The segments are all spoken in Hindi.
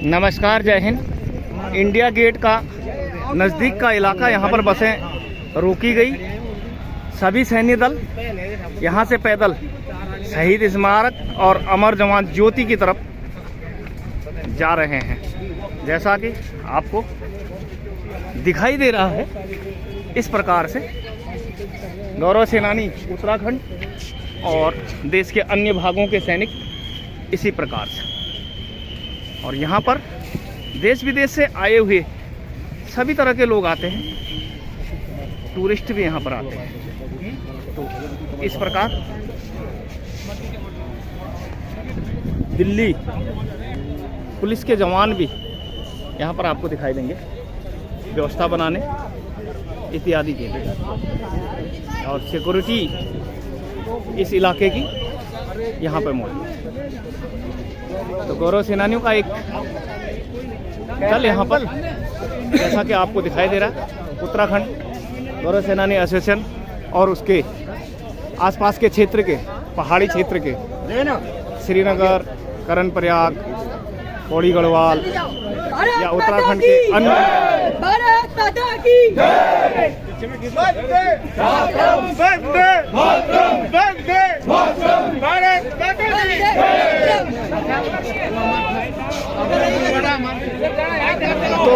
नमस्कार, जय हिंद। इंडिया गेट का नज़दीक का इलाका, यहाँ पर बसें रोकी गई। सभी सैन्य दल यहाँ से पैदल शहीद स्मारक और अमर जवान ज्योति की तरफ जा रहे हैं। जैसा कि आपको दिखाई दे रहा है, इस प्रकार से गौरव सेनानी उत्तराखंड और देश के अन्य भागों के सैनिक इसी प्रकार से। और यहाँ पर देश विदेश से आए हुए सभी तरह के लोग आते हैं, टूरिस्ट भी यहाँ पर आते हैं। तो इस प्रकार दिल्ली पुलिस के जवान भी यहाँ पर आपको दिखाई देंगे, व्यवस्था बनाने इत्यादि के लिए। और सिक्योरिटी इस इलाके की यहाँ पर मौजूद है। तो गौरव सेनानियों का एक दल यहाँ पर, जैसा कि आपको दिखाई दे रहा है, उत्तराखंड गौरव सेनानी एसोसिएशन और उसके आसपास के क्षेत्र के, पहाड़ी क्षेत्र के, श्रीनगर, करण प्रयाग, पौड़ी गढ़वाल या उत्तराखंड के अन्य तो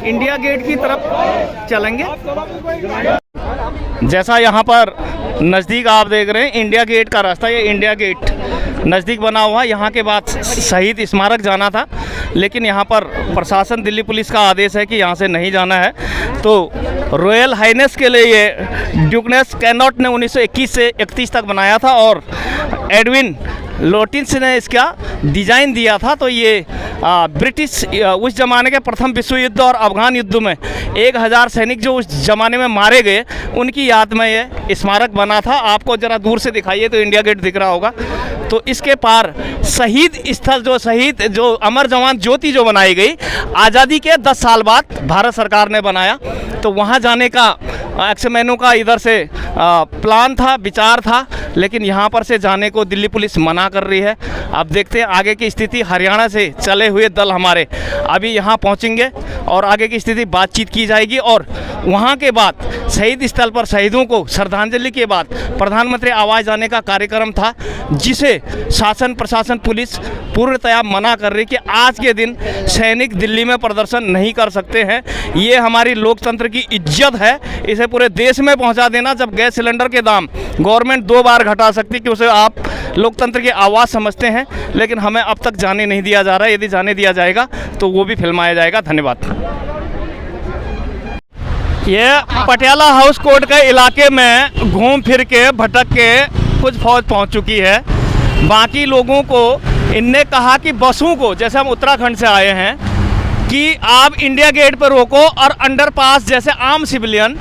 इंडिया गेट की तरफ चलेंगे। जैसा यहाँ पर नज़दीक आप देख रहे हैं, इंडिया गेट का रास्ता, ये इंडिया गेट नज़दीक बना हुआ। यहाँ के बाद शहीद स्मारक जाना था, लेकिन यहाँ पर प्रशासन, दिल्ली पुलिस का आदेश है कि यहाँ से नहीं जाना है। तो रॉयल हाइनेस के लिए ये ड्यूकनेस कैनॉट ने 1921 से 31 तक बनाया था और एडविन लोटिन्स ने इसका डिज़ाइन दिया था। तो ये ब्रिटिश उस ज़माने के प्रथम विश्व युद्ध और अफगान युद्ध में 1000 सैनिक जो उस ज़माने में मारे गए, उनकी याद में ये स्मारक बना था। आपको ज़रा दूर से दिखाइए तो इंडिया गेट दिख रहा होगा। तो इसके पार शहीद स्थल, जो अमर जवान ज्योति जो बनाई गई, आज़ादी के 10 साल बाद भारत सरकार ने बनाया। तो वहाँ जाने का एक्समैनों का इधर से प्लान था, विचार था, लेकिन यहाँ पर से जाने को दिल्ली पुलिस मना कर रही है। आप देखते हैं आगे की स्थिति। हरियाणा से चले हुए दल हमारे अभी यहाँ पहुँचेंगे और आगे की स्थिति बातचीत की जाएगी। और वहाँ के बाद शहीद स्थल पर शहीदों को श्रद्धांजलि के बाद प्रधानमंत्री आवास जाने का कार्यक्रम था, जिसे शासन, प्रशासन, पुलिस पूर्णतया मना कर रही कि आज के दिन सैनिक दिल्ली में प्रदर्शन नहीं कर सकते हैं। ये हमारी लोकतंत्र की इज्जत है, इसे पूरे देश में पहुंचा देना। जब गैस सिलेंडर के दाम गवर्नमेंट 2 बार घटा सकती कि उसे आप लोकतंत्र की आवाज़ समझते हैं, लेकिन हमें अब तक जाने नहीं दिया जा रहा है। यदि जाने दिया जाएगा तो वो भी फिल्माया जाएगा। धन्यवाद। ये पटियाला हाउस कोर्ट के इलाके में घूम फिर के, भटक के कुछ फौज पहुंच चुकी है। बाकी लोगों को इनने कहा कि बसों को, जैसे हम उत्तराखंड से आए हैं, कि आप इंडिया गेट पर रोको और अंडरपास जैसे आम सिविलियन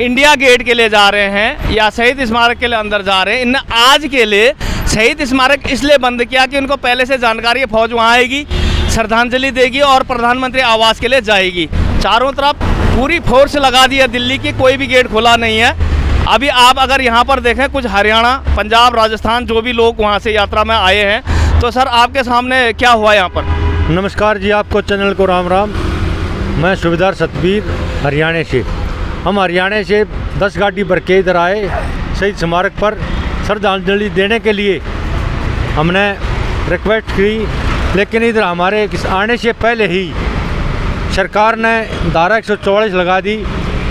इंडिया गेट के लिए जा रहे हैं या शहीद स्मारक के लिए अंदर जा रहे हैं। इनने आज के लिए शहीद स्मारक इसलिए बंद किया कि उनको पहले से जानकारी है, फौज वहाँ आएगी, श्रद्धांजलि देगी और प्रधानमंत्री आवास के लिए जाएगी। चारों तरफ पूरी फोर्स लगा दी है दिल्ली की, कोई भी गेट खुला नहीं है। अभी आप अगर यहाँ पर देखें, कुछ हरियाणा, पंजाब, राजस्थान जो भी लोग वहाँ से यात्रा में आए हैं। तो सर, आपके सामने क्या हुआ यहाँ पर? नमस्कार जी, आपको चैनल को राम राम। मैं सूबेदार सतबीर, हरियाणा से। हम हरियाणा से 10 गाड़ी भर के इधर आए शहीद स्मारक पर श्रद्धांजलि देने के लिए। हमने रिक्वेस्ट की, लेकिन इधर हमारे आने से पहले ही सरकार ने धारा 144 लगा दी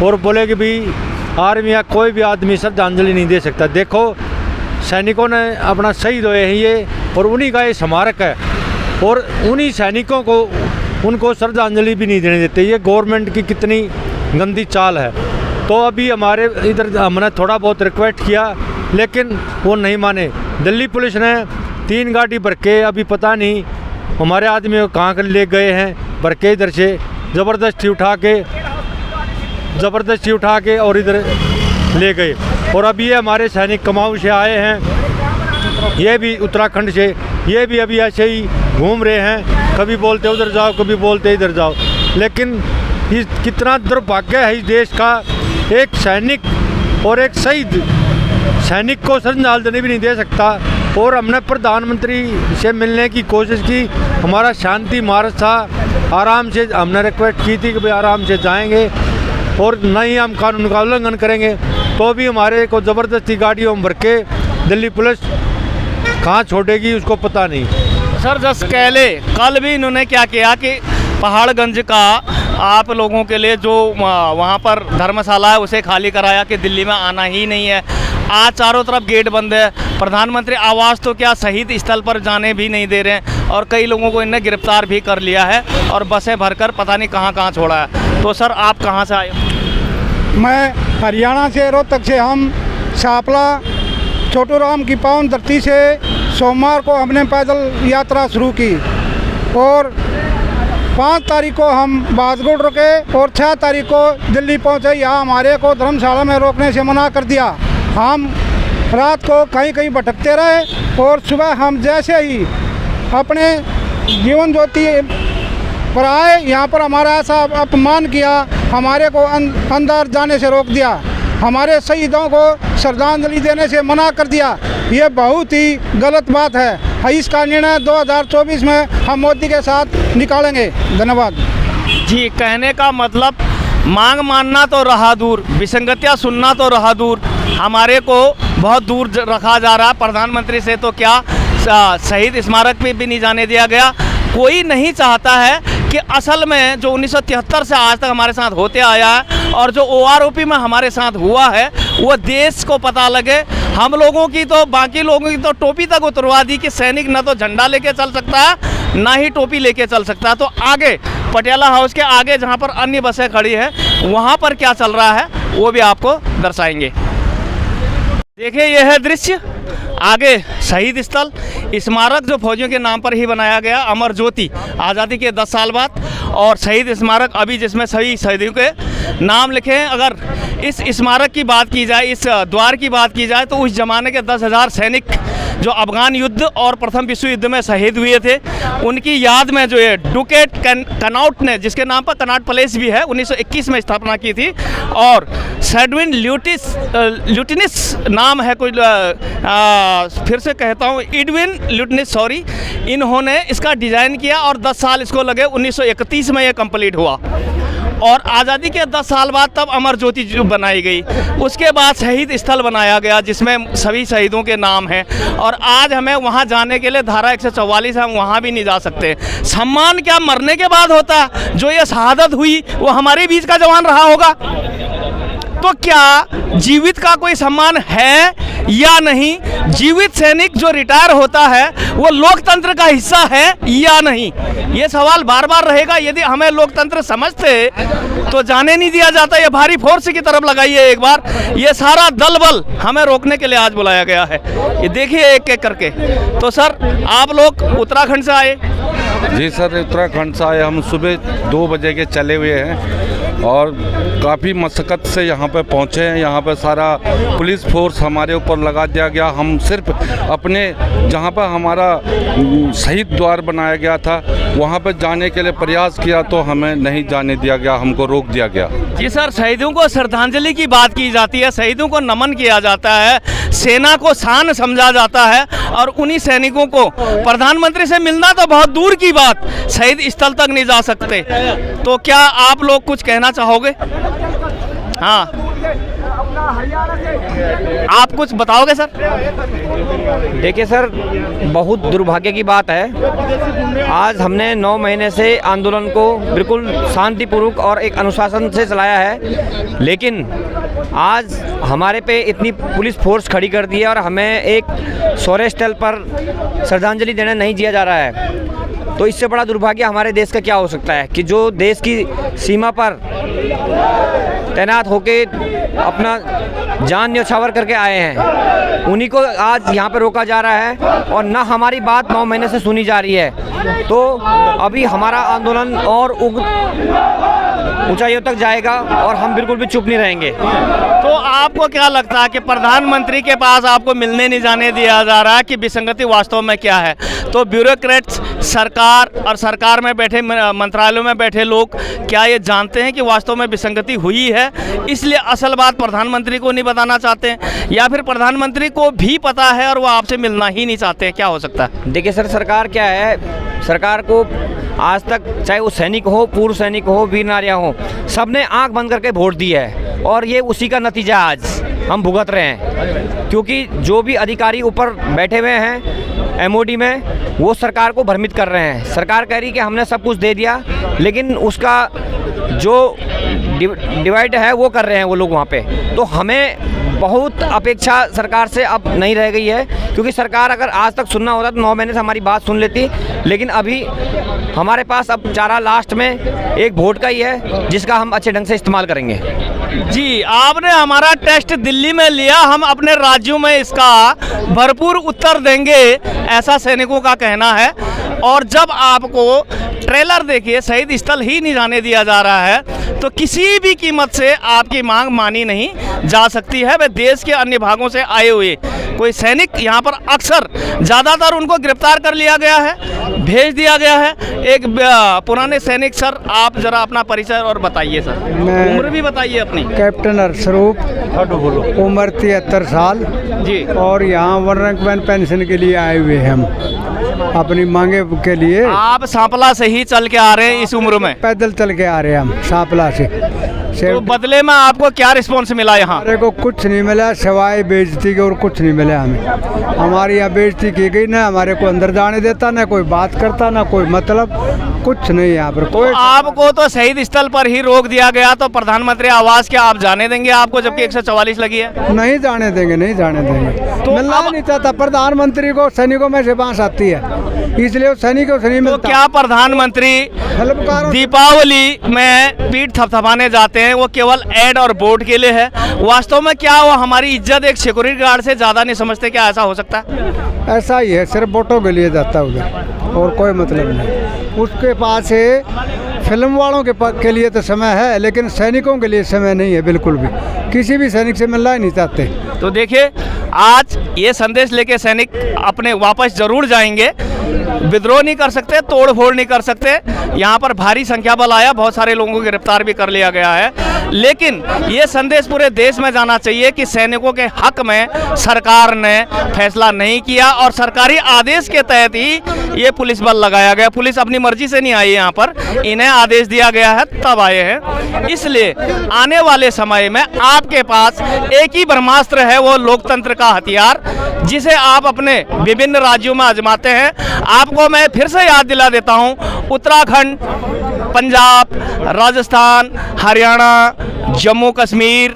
और बोले कि भी आर्मी या कोई भी आदमी श्रद्धांजलि नहीं दे सकता। देखो, सैनिकों ने अपना शहीद हुए हैं ये, और उन्हीं का ये स्मारक है, और उन्हीं सैनिकों को उनको श्रद्धांजलि भी नहीं देने देते। ये गवर्नमेंट की कितनी गंदी चाल है। तो अभी हमारे इधर हमने थोड़ा बहुत रिक्वेस्ट किया, लेकिन वो नहीं माने। दिल्ली पुलिस ने 3 गाड़ी भर के, अभी पता नहीं हमारे आदमी को कहाँ कर ले गए हैं, भर के इधर से ज़बरदस्ती उठा के और इधर ले गए। और अभी ये हमारे सैनिक कुमाऊं से आए हैं, ये भी उत्तराखंड से, ये भी अभी ऐसे ही घूम रहे हैं, कभी बोलते उधर जाओ, कभी बोलते इधर जाओ। लेकिन इस कितना दुर्भाग्य है इस देश का, एक सैनिक और एक शहीद सैनिक को श्रद्धांजलि भी नहीं दे सकता। और हमने प्रधानमंत्री से मिलने की कोशिश की। हमारा शांति मार्च था, आराम से हमने रिक्वेस्ट की थी कि भाई आराम से जाएंगे और न ही हम कानून का उल्लंघन करेंगे, तो भी हमारे को ज़बरदस्ती गाड़ियों में भर के दिल्ली पुलिस कहाँ छोड़ेगी उसको पता नहीं। सर जस कल भी इन्होंने क्या किया कि पहाड़गंज का आप लोगों के लिए जो वहाँ पर धर्मशाला है उसे खाली कराया कि दिल्ली में आना ही नहीं है। आज चारों तरफ गेट बंद है। प्रधानमंत्री आवास तो क्या शहीद स्थल पर जाने भी नहीं दे रहे हैं और कई लोगों को इन्हें गिरफ्तार भी कर लिया है और बसें भरकर पता नहीं कहाँ कहाँ छोड़ा है। तो सर आप कहाँ से आए? मैं हरियाणा से, रोहतक से। हम शापला छोटू राम की पावन धरती से सोमवार को हमने पैदल यात्रा शुरू की और 5 तारीख को हम बादगुड़ रुके और 6 तारीख को दिल्ली पहुंचे। यहाँ हमारे को धर्मशाला में रोकने से मना कर दिया। हम रात को कहीं कहीं भटकते रहे और सुबह हम जैसे ही अपने जीवन ज्योति पर आए, यहाँ पर हमारा ऐसा अपमान किया, हमारे को अंदर जाने से रोक दिया, हमारे शहीदों को श्रद्धांजलि देने से मना कर दिया। ये बहुत ही गलत बात है। इसका निर्णय 2024 में हम मोदी के साथ निकालेंगे। धन्यवाद जी। कहने का मतलब मांग मानना तो रहा दूर, विसंगतियाँ सुनना तो रहा दूर, हमारे को बहुत दूर रखा जा रहा। प्रधानमंत्री से तो क्या शहीद स्मारक पे भी नहीं जाने दिया गया। कोई नहीं चाहता है कि असल में जो 1973 से आज तक हमारे साथ होते आया है और जो OROP में हमारे साथ हुआ है वो देश को पता लगे। हम लोगों की तो, बाकी लोगों की तो टोपी तक उतरवा दी कि सैनिक न तो झंडा लेके चल सकता है ना ही टोपी लेके चल सकता है। तो आगे पटियाला हाउस के आगे जहाँ पर अन्य बसें खड़ी हैं वहाँ पर क्या चल रहा है वो भी आपको दर्शाएंगे। देखिए यह है दृश्य, आगे शहीद स्थल स्मारक जो फौजियों के नाम पर ही बनाया गया, अमर ज्योति, आज़ादी के 10 साल बाद। और शहीद स्मारक अभी जिसमें सभी शहीदों के नाम लिखे हैं। अगर इस स्मारक की बात की जाए, इस द्वार की बात की जाए, तो उस ज़माने के 10,000 सैनिक जो अफगान युद्ध और प्रथम विश्व युद्ध में शहीद हुए थे उनकी याद में जो है डुकेट कनॉट ने, जिसके नाम पर कनॉट प्लेस भी है, 1921 में स्थापना की थी। और सेडविन ल्यूटिनिस नाम है कोई, फिर से कहता हूँ, एडविन ल्यूटिनिस, सॉरी, इन्होंने इसका डिज़ाइन किया और 10 साल इसको लगे। 1931 में ये कंप्लीट हुआ और आज़ादी के 10 साल बाद तब अमर ज्योति जो बनाई गई। उसके बाद शहीद स्थल बनाया गया जिसमें सभी शहीदों के नाम हैं और आज हमें वहां जाने के लिए धारा 144 हम वहां भी नहीं जा सकते। सम्मान क्या मरने के बाद होता? जो ये शहादत हुई वो हमारे बीच का जवान रहा होगा, तो क्या जीवित का कोई सम्मान है या नहीं? जीवित सैनिक जो रिटायर होता है वो लोकतंत्र का हिस्सा है या नहीं? ये सवाल बार बार रहेगा। यदि हमें लोकतंत्र समझते तो जाने नहीं दिया जाता। ये भारी फोर्स की तरफ लगाइए एक बार। ये सारा दल बल हमें रोकने के लिए आज बुलाया गया है। ये देखिए एक एक करके। तो सर आप लोग उत्तराखंड से आए? जी सर, उत्तराखंड से आए। हम सुबह 2 बजे के चले हुए हैं और काफ़ी मशक्क़त से यहाँ पे पहुँचे हैं। यहाँ पे सारा पुलिस फोर्स हमारे ऊपर लगा दिया गया। हम सिर्फ अपने जहाँ पर हमारा शहीद द्वार बनाया गया था वहाँ पे जाने के लिए प्रयास किया तो हमें नहीं जाने दिया गया, हमको रोक दिया गया। जी सर, शहीदों को श्रद्धांजलि की बात की जाती है, शहीदों को नमन किया जाता है, सेना को शान समझा जाता है और उन्हीं सैनिकों को प्रधानमंत्री से मिलना तो बहुत दूर की बात, शहीद स्थल तक नहीं जा सकते। तो क्या आप लोग कुछ कहना चाहोगे? हाँ, आप कुछ बताओगे सर? देखिए सर, बहुत दुर्भाग्य की बात है। आज हमने 9 महीने से आंदोलन को बिल्कुल शांतिपूर्वक और एक अनुशासन से चलाया है, लेकिन आज हमारे पे इतनी पुलिस फोर्स खड़ी कर दी है और हमें एक शौर्य स्थल पर श्रद्धांजलि देने नहीं दिया जा रहा है। तो इससे बड़ा दुर्भाग्य हमारे देश का क्या हो सकता है कि जो देश की सीमा पर तैनात होके अपना जान न्यौछावर करके आए हैं, उन्हीं को आज यहाँ पर रोका जा रहा है और ना हमारी बात 9 महीने से सुनी जा रही है। तो अभी हमारा आंदोलन और उग्र ऊंचाइयों तक जाएगा और हम बिल्कुल भी चुप नहीं रहेंगे। तो आपको क्या लगता है कि प्रधानमंत्री के पास आपको मिलने नहीं जाने दिया जा रहा है कि विसंगति वास्तव में क्या है? तो ब्यूरोक्रेट्स, सरकार और सरकार में बैठे मंत्रालयों में बैठे लोग क्या ये जानते हैं कि वास्तव में विसंगति हुई है, इसलिए असल बात प्रधानमंत्री को नहीं बताना चाहते हैं, या फिर प्रधानमंत्री को भी पता है और वो आपसे मिलना ही नहीं चाहते हैं? क्या हो सकता है? देखिए सर, सरकार क्या है, सरकार को आज तक चाहे वो सैनिक हो, पूर्व सैनिक हो, वीर नारियाँ हो, सबने आंख बंद करके वोट दिया है और ये उसी का नतीजा आज हम भुगत रहे हैं। क्योंकि जो भी अधिकारी ऊपर बैठे हुए हैं एमओडी में, वो सरकार को भ्रमित कर रहे हैं। सरकार कह रही कि हमने सब कुछ दे दिया, लेकिन उसका जो डिवाइड है वो कर रहे हैं वो लोग वहाँ पे। तो हमें बहुत अपेक्षा सरकार से अब नहीं रह गई है, क्योंकि सरकार अगर आज तक सुनना होता तो 9 महीने से हमारी बात सुन लेती, लेकिन अभी हमारे पास अब चारा लास्ट में एक वोट का ही है, जिसका हम अच्छे ढंग से इस्तेमाल करेंगे। जी, आपने हमारा टेस्ट दिल्ली में लिया, हम अपने राज्यों में इसका भरपूर उत्तर देंगे, ऐसा सैनिकों का कहना है। और जब आपको ट्रेलर देखिए, शहीद स्थल ही नहीं जाने दिया जा रहा है, तो किसी भी कीमत से आपकी मांग मानी नहीं जा सकती है। वे देश के अन्य भागों से आए हुए कोई सैनिक यहाँ पर अक्सर ज़्यादातर उनको गिरफ्तार कर लिया गया है, भेज दिया गया है। एक पुराने सैनिक, सर आप जरा अपना परिचय और बताइए सर, उम्र भी बताइए अपनी। कैप्टन अरसरूप, उम्र 73 साल जी। और यहाँ वन रैंक मैन पेंशन के लिए आए हुए हैं हम, अपनी मांगे के लिए। आप सांपला से ही चल के आ रहे हैं इस उम्र में? पैदल चल के आ रहे हैं हम सांपला से। तो बदले में आपको क्या रिस्पॉन्स मिला यहाँ? हमारे को कुछ नहीं मिला सिवाय बेइज्जती के, और कुछ नहीं मिला हमें। हमारी यहाँ बेइज्जती की गई, ना हमारे को अंदर जाने देता, ना कोई बात करता, ना कोई मतलब, कुछ नहीं यहाँ पर कोई। आपको तो शहीद स्थल पर ही रोक दिया गया, तो प्रधानमंत्री आवास क्या आप जाने देंगे आपको, जबकि 144 लगी है? नहीं जाने देंगे, नहीं जाने देंगे। तो मिलना नहीं चाहता प्रधानमंत्री को, सैनिकों में से बांस आती है, इसलिए सैनिकों से नहीं तो मिलता। क्या प्रधानमंत्री दीपावली में पीठ थपथपाने जाते हैं, वो केवल ऐड और वोट के लिए है? वास्तव में क्या वो हमारी इज्जत एक सिक्योरिटी गार्ड से ज़्यादा नहीं समझते? क्या ऐसा हो सकता है? ऐसा ही है, सिर्फ वोटों के लिए जाता उधर, और कोई मतलब नहीं। उसके पास है फिल्म वालों के लिए तो समय है, लेकिन सैनिकों के लिए समय नहीं है बिल्कुल भी। किसी भी सैनिक से मिलना ही नहीं चाहते। तो देखिए, आज ये संदेश लेके सैनिक अपने वापस जरूर जाएंगे, विद्रोह नहीं कर सकते, तोड़ फोड़ नहीं कर सकते। यहाँ पर भारी संख्या बल आया, बहुत सारे लोगों को गिरफ्तार भी कर लिया गया है, लेकिन ये संदेश पूरे देश में जाना चाहिए कि सैनिकों के हक में सरकार ने फैसला नहीं किया और सरकारी आदेश के तहत ही ये पुलिस बल लगाया गया। पुलिस अपनी मर्जी से नहीं आई यहाँ पर, इन्हें आदेश दिया गया है तब आए हैं। इसलिए आने वाले समय में आपके पास एक ही ब्रह्मास्त्र है, वो लोकतंत्र का हथियार, जिसे आप अपने विभिन्न राज्यों में आजमाते हैं। आपको मैं फिर से याद दिला देता हूँ, उत्तराखंड, पंजाब, राजस्थान, हरियाणा, जम्मू कश्मीर,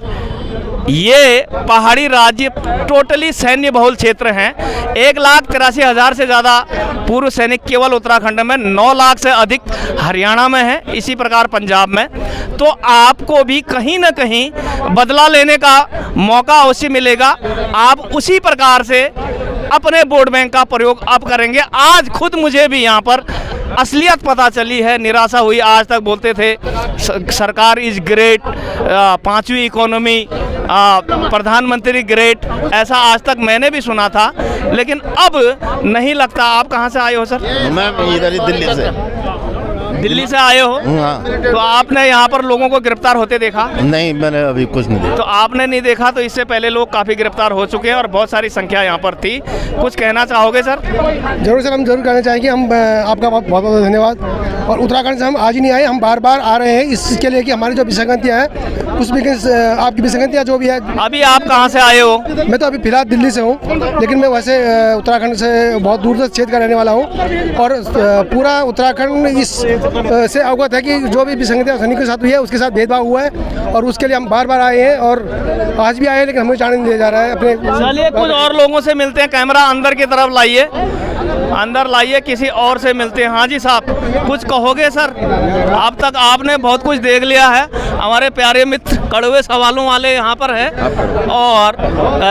ये पहाड़ी राज्य टोटली सैन्य बहुल क्षेत्र हैं। 1,83,000 से ज़्यादा पूर्व सैनिक केवल उत्तराखंड में, 9 लाख से अधिक हरियाणा में हैं, इसी प्रकार पंजाब में। तो आपको भी कहीं ना कहीं बदला लेने का मौका अवश्य मिलेगा। आप उसी प्रकार से अपने वोट बैंक का प्रयोग अब करेंगे। आज खुद मुझे भी यहाँ पर असलियत पता चली है, निराशा हुई। आज तक बोलते थे सरकार इज ग्रेट, 5वीं इकोनॉमी, प्रधानमंत्री ग्रेट, ऐसा आज तक मैंने भी सुना था, लेकिन अब नहीं लगता। आप कहाँ से आए हो सर? मैं इधर ही दिल्ली से। दिल्ली से आए हो? हाँ। तो आपने यहाँ पर लोगों को गिरफ्तार होते देखा? नहीं, मैंने अभी कुछ नहीं देखा। तो आपने नहीं देखा, तो इससे पहले लोग काफ़ी गिरफ्तार हो चुके हैं और बहुत सारी संख्या यहाँ पर थी। कुछ कहना चाहोगे सर? जरूर सर, हम जरूर कहना चाहेंगे। हम आपका बहुत बहुत धन्यवाद। और उत्तराखंड से हम आज ही नहीं आए, हम बार बार आ रहे हैं इसके लिए कि हमारी जो विसंगतियाँ हैं, उसमें आपकी विसंगतियाँ जो भी है। अभी आप कहाँ से आए हो? मैं तो अभी फिलहाल दिल्ली से हूँ, लेकिन मैं वैसे उत्तराखंड से बहुत दूर से क्षेत्र का रहने वाला हूँ, और पूरा उत्तराखंड इस से अवगत है कि जो भी विसंगतियाँ सैनिक के साथ हुई है, उसके साथ भेदभाव हुआ है, और उसके लिए हम बार बार आए हैं और आज भी आए हैं, लेकिन हमें जाने नहीं दिया जा रहा है अपने। चलिए कुछ और लोगों से मिलते हैं। कैमरा अंदर की तरफ लाइए, अंदर लाइए, किसी और से मिलते हैं। हाँ जी साहब, कुछ कहोगे सर? अब तक आपने बहुत कुछ देख लिया है। हमारे प्यारे मित्र कड़वे सवालों वाले यहाँ पर हैं, और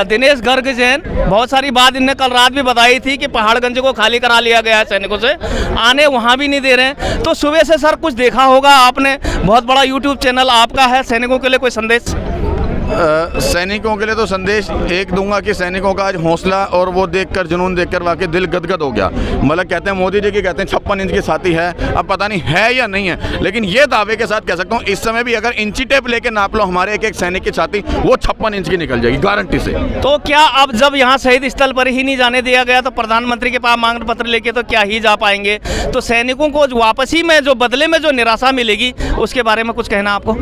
दिनेश गर्ग जैन, बहुत सारी बात इनने कल रात भी बताई थी कि पहाड़गंज को खाली करा लिया गया है सैनिकों से, आने वहाँ भी नहीं दे रहे हैं। तो सुबह से सर कुछ देखा होगा आपने, बहुत बड़ा यूट्यूब चैनल आपका है, सैनिकों के लिए कोई संदेश? सैनिकों के लिए तो संदेश एक दूंगा कि सैनिकों का आज हौसला और वो देखकर, जुनून देखकर वाकई दिल गदगद हो गया। मतलब कहते हैं मोदी जी की कहते हैं 56 इंच की छाती है, अब पता नहीं है या नहीं है, लेकिन ये दावे के साथ कह सकता हूँ इस समय भी अगर इंची टेप लेके नाप लो हमारे एक एक सैनिक की छाती, वो 56 इंच की निकल जाएगी गारंटी से। तो क्या अब जब यहाँ शहीद स्थल पर ही नहीं जाने दिया गया तो प्रधानमंत्री के पास मांग पत्र लेके तो क्या ही जा पाएंगे? तो सैनिकों को वापसी में जो बदले में जो निराशा मिलेगी उसके बारे में कुछ कहना आपको?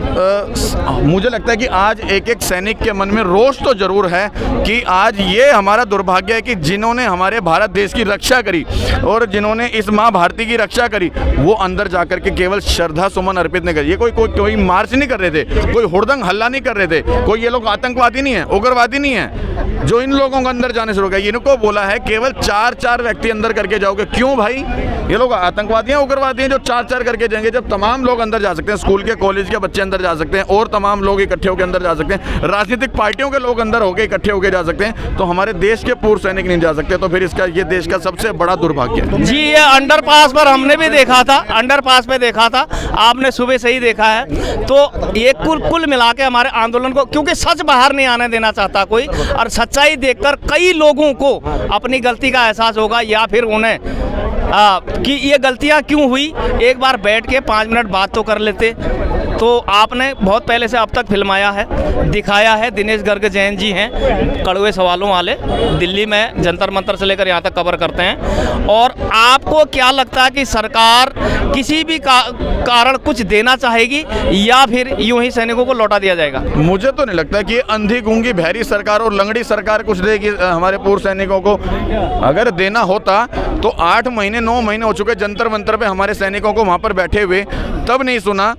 मुझे लगता है कि आज एक एक सैनिक के मन में रोष तो जरूर है कि आज ये हमारा दुर्भाग्य है कि जिन्होंने हमारे भारत देश की रक्षा करी और जिन्होंने इस माँ भारती की रक्षा करी, वो अंदर जाकर के केवल श्रद्धा सुमन अर्पित नहीं करी। ये कोई मार्च नहीं कर रहे थे, कोई हुड़दंग हल्ला नहीं कर रहे थे, कोई ये लोग आतंकवादी नहीं है, उग्रवादी नहीं है जो इन लोगों को अंदर जाने से रोका। इनको बोला है केवल 4-4 व्यक्ति अंदर करके जाओगे। क्यों भाई? ये लोग आतंकवादी हैं, उग्रवादी हैं जो 4-4 करके जाएंगे, जब तमाम लोग अंदर जा सकते हैं, स्कूल के कॉलेज के बच्चे अंदर जा सकते हैं और तमाम लोग इकट्ठे होकर अंदर जा सकते हैं, राजनीतिक पार्टियों के लोग अंदर होकर इकट्ठे होकर जा सकते हैं, तो हमारे देश के पूर्व सैनिक नहीं जा सकते। तो फिर इसका ये देश का सबसे बड़ा दुर्भाग्य है। जी, ये अंडरपास पर हमने भी देखा था, अंडरपास पे देखा था, आपने सुबह से ही देखा है। तो ये कुल मिला के हमारे आंदोलन को, क्योंकि सच बाहर नहीं आने देना चाहता कोई, और सच्चाई देखकर कई लोगों को अपनी गलती का एहसास होगा या फिर उन्हें कि ये गलतियां क्यों हुई, एक बार बैठ के 5 मिनट बात तो कर लेते। तो आपने बहुत पहले से अब तक फिल्माया है, दिखाया है। दिनेश गर्ग जैन जी हैं कड़वे सवालों वाले, दिल्ली में जंतर मंतर से लेकर यहाँ तक कवर करते हैं। और आपको क्या लगता है कि सरकार किसी भी कारण कुछ देना चाहेगी या फिर यूं ही सैनिकों को लौटा दिया जाएगा? मुझे तो नहीं लगता कि अंधी गूंगी बहरी सरकार और लंगड़ी सरकार कुछ देगी हमारे पूर्व सैनिकों को। अगर देना होता तो 8 महीने 9 महीने हो चुके जंतर मंतर पे हमारे सैनिकों को वहाँ पर बैठे हुए, तब नहीं सुना।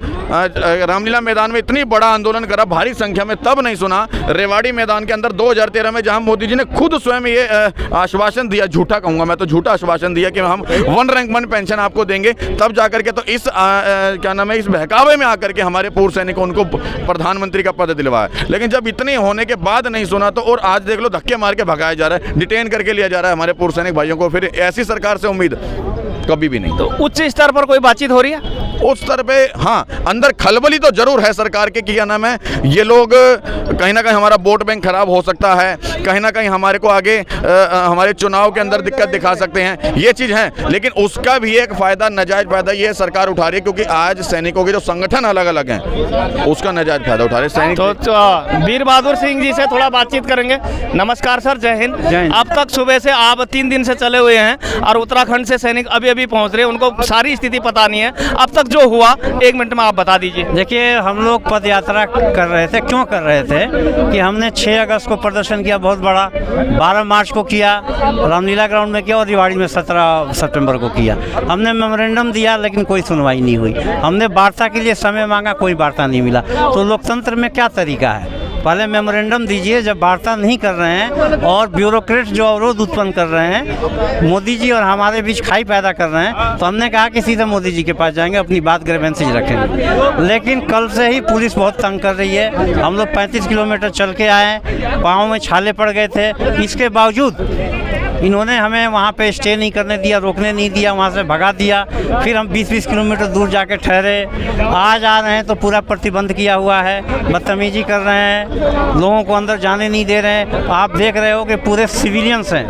रामलीला मैदान में इतनी बड़ा आंदोलन करा भारी संख्या में, तब नहीं सुना। रेवाड़ी मैदान के अंदर 2013 में जहां मोदी जी ने खुद स्वयं ये आश्वासन दिया, झूठा कहूंगा मैं तो, झूठा आश्वासन दिया कि हम 1 रैंक 1 पेंशन आपको देंगे, तब जाकर के तो इस क्या नाम है, इस बहकावे में आकर के हमारे पूर्व सैनिकों उनको प्रधानमंत्री का पद दिलवाया। लेकिन जब इतने होने के बाद नहीं सुना तो और आज देख लो धक्के मार के भगाया जा रहा है, डिटेन करके लिया जा रहा है हमारे पूर्व सैनिक भाइयों को। फिर ऐसी सरकार से उम्मीद कभी भी नहीं। तो उच्च स्तर पर कोई बातचीत हो रही है? उस स्तर पे हाँ, अंदर खलबली तो जरूर है सरकार के कि क्या नाम है, ये लोग कहीं ना कहीं हमारा वोट बैंक खराब हो सकता है, कहीं ना कहीं हमारे को आगे हमारे चुनाव के अंदर दिक्कत दिखा सकते हैं, ये चीज़ है। लेकिन उसका भी एक फ़ायदा, नाजायज़ फ़ायदा ये सरकार उठा रही है, क्योंकि आज सैनिकों के जो संगठन अलग अलग हैं उसका नाजायज़ फ़ायदा उठा रहे सैनिक। तो वीर बहादुर सिंह जी से थोड़ा बातचीत करेंगे। नमस्कार सर, जय हिंद। अब तक सुबह से आप 3 दिन से चले हुए हैं और उत्तराखंड से सैनिक अभी अभी पहुँच रहे हैं, उनको सारी स्थिति पता नहीं है। अब तक जो हुआ 1 मिनट में आप बता दीजिए। देखिए, हम लोग पद यात्रा कर रहे थे, क्यों कर रहे थे कि हमने 6 अगस्त को प्रदर्शन किया बहुत बड़ा, 12 मार्च को किया, रामलीला ग्राउंड में किया और रेवाड़ी में 17 सितंबर को किया। हमने मेमोरेंडम दिया लेकिन कोई सुनवाई नहीं हुई। हमने वार्ता के लिए समय मांगा, कोई वार्ता नहीं मिला। तो लोकतंत्र में क्या तरीका है? पहले मेमोरेंडम दीजिए, जब वार्ता नहीं कर रहे हैं और ब्यूरोक्रेट जो अवरोध उत्पन्न कर रहे हैं, मोदी जी और हमारे बीच खाई पैदा कर रहे हैं, तो हमने कहा कि सीधा मोदी जी के पास जाएंगे, अपनी बात ग्रीवेंसेज रखेंगे। लेकिन कल से ही पुलिस बहुत तंग कर रही है। हम लोग 35 किलोमीटर चल के आए, पाँव में छाले पड़ गए थे, इसके बावजूद इन्होंने हमें वहाँ पे स्टे नहीं करने दिया, रोकने नहीं दिया, वहाँ से भगा दिया। फिर हम 20-20 किलोमीटर दूर जाके ठहरे। आज आ रहे हैं तो पूरा प्रतिबंध किया हुआ है, बदतमीजी कर रहे हैं, लोगों को अंदर जाने नहीं दे रहे हैं। आप देख रहे हो कि पूरे सिविलियंस हैं,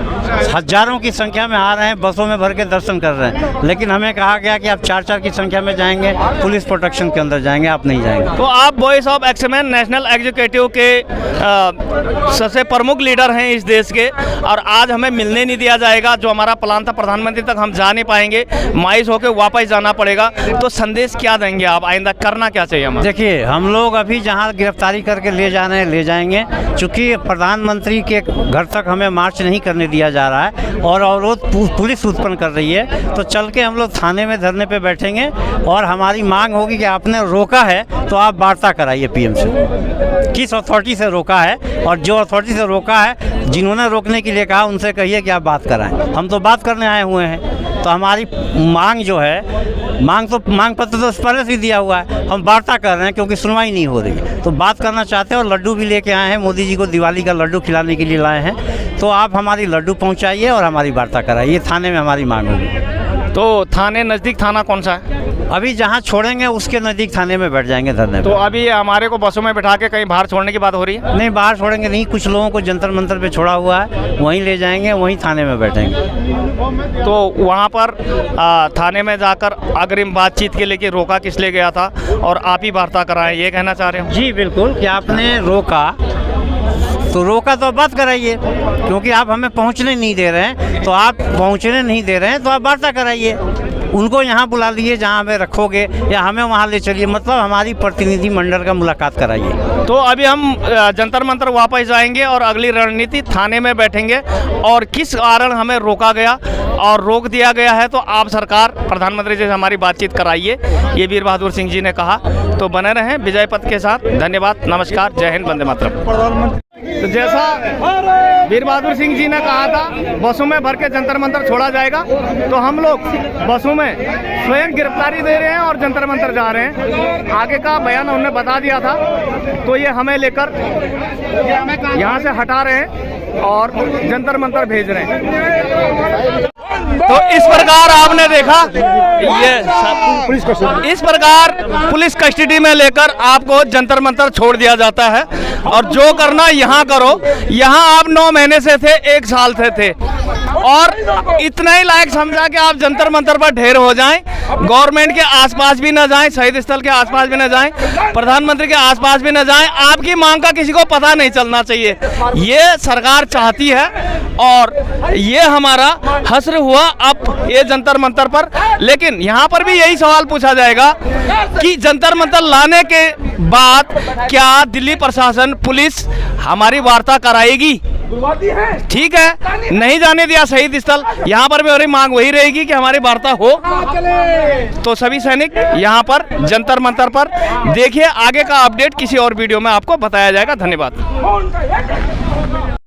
हज़ारों की संख्या में आ रहे हैं, बसों में भर के दर्शन कर रहे हैं। लेकिन हमें कहा गया कि आप 4-4 की संख्या में जाएंगे, पुलिस प्रोटेक्शन के अंदर जाएंगे, आप नहीं जाएंगे। तो आप वॉइस ऑफ एक्समैन नेशनल एग्जीक्यूटिव के सबसे प्रमुख लीडर हैं इस देश के, और आज हमें मिलने नहीं दिया जाएगा। जो हमारा प्लान था प्रधानमंत्री तक हम जा नहीं पाएंगे, मायूस होकर वापस जाना पड़ेगा। तो संदेश क्या देंगे आप? आइंदा करना क्या चाहिए हमें? देखिए, हम लोग अभी जहां गिरफ्तारी करके ले जाने हैं ले जाएंगे, चूँकि प्रधानमंत्री के घर तक हमें मार्च नहीं करने दिया जा रहा है और अवरोध पुलिस उत्पन्न कर रही है। तो चल के हम लोग थाने में धरने पे बैठेंगे और हमारी मांग होगी कि आपने रोका है तो आप वार्ता कराइए पीएम से, किस अथॉरिटी से रोका है, और जो अथॉरिटी से रोका है, जिन्होंने रोकने के लिए कहा, उनसे कहिए कि आप बात कराएं। हम तो बात करने आए हुए हैं। तो हमारी मांग जो है, मांग पत्र तो पहले से दिया हुआ है, हम वार्ता कर रहे हैं क्योंकि सुनवाई नहीं हो रही है। तो बात करना चाहते हैं और लड्डू भी लेके आए हैं, मोदी जी को दिवाली का लड्डू खिलाने के लिए लाए हैं। तो आप हमारी लड्डू पहुंचाइए और हमारी वार्ता कराइए, थाने में हमारी मांग होगी। तो थाने नज़दीक थाना कौन सा है? अभी जहाँ छोड़ेंगे उसके नज़दीक थाने में बैठ जाएंगे धरने तो पे। अभी हमारे को बसों में बैठा के कहीं बाहर छोड़ने की बात हो रही है? नहीं, बाहर छोड़ेंगे नहीं, कुछ लोगों को जंतर मंतर पे छोड़ा हुआ है, वहीं ले जाएंगे, वहीं थाने में बैठेंगे। तो वहाँ पर थाने में जाकर अग्रिम बातचीत के लिए रोका किस लिए गया था और आप ही वार्ता कराएं, ये कहना चाह रहे हो? जी बिल्कुल, कि आपने रोका तो अब बात कराइए, क्योंकि आप हमें पहुंचने नहीं दे रहे हैं, तो आप पहुंचने नहीं दे रहे हैं तो आप वार्ता कराइए। उनको यहाँ बुला लिए जहाँ हमें रखोगे, या हमें वहाँ ले चलिए, मतलब हमारी प्रतिनिधि मंडल का मुलाकात कराइए। तो अभी हम जंतर मंतर वापस जाएंगे और अगली रणनीति थाने में बैठेंगे और किस कारण हमें रोका गया और रोक दिया गया है, तो आप सरकार प्रधानमंत्री जी से हमारी बातचीत कराइए, ये वीर बहादुर सिंह जी ने कहा। तो बने रहें विजय पथ के साथ। धन्यवाद, नमस्कार, जय हिंद, वंदे मातरम। तो जैसा वीर बहादुर सिंह जी ने कहा था बसों में भर के जंतर मंतर छोड़ा जाएगा, तो हम लोग बसों में स्वयं गिरफ्तारी दे रहे हैं और जंतर मंतर जा रहे हैं। आगे का बयान उन्होंने बता दिया था, तो ये हमें लेकर यहाँ से हटा रहे हैं और जंतर मंतर भेज रहे हैं। तो इस प्रकार आपने देखा, ये इस प्रकार पुलिस कस्टडी में लेकर आपको जंतर मंतर छोड़ दिया जाता है और जो करना यहाँ करो। यहाँ आप 9 महीने से थे, 1 साल से थे और इतना ही लायक समझा कि आप जंतर मंतर पर ढेर हो जाएं, गवर्नमेंट के आसपास भी न जाएं, शहीद स्थल के आसपास भी न जाएं, प्रधानमंत्री के आसपास भी न जाएं। आपकी मांग का किसी को पता नहीं चलना चाहिए, ये सरकार चाहती है और ये हमारा हश्र हुआ अब ये जंतर मंतर पर। लेकिन यहाँ पर भी यही सवाल पूछा जाएगा कि जंतर मंतर लाने के बाद क्या दिल्ली प्रशासन पुलिस हमारी वार्ता कराएगी? ठीक है, नहीं जाने दिया शहीद स्थल, यहाँ पर भी हमारी मांग वही रहेगी कि हमारी वार्ता हो। तो सभी सैनिक यहाँ पर जंतर मंतर पर देखिए, आगे का अपडेट किसी और वीडियो में आपको बताया जाएगा। धन्यवाद।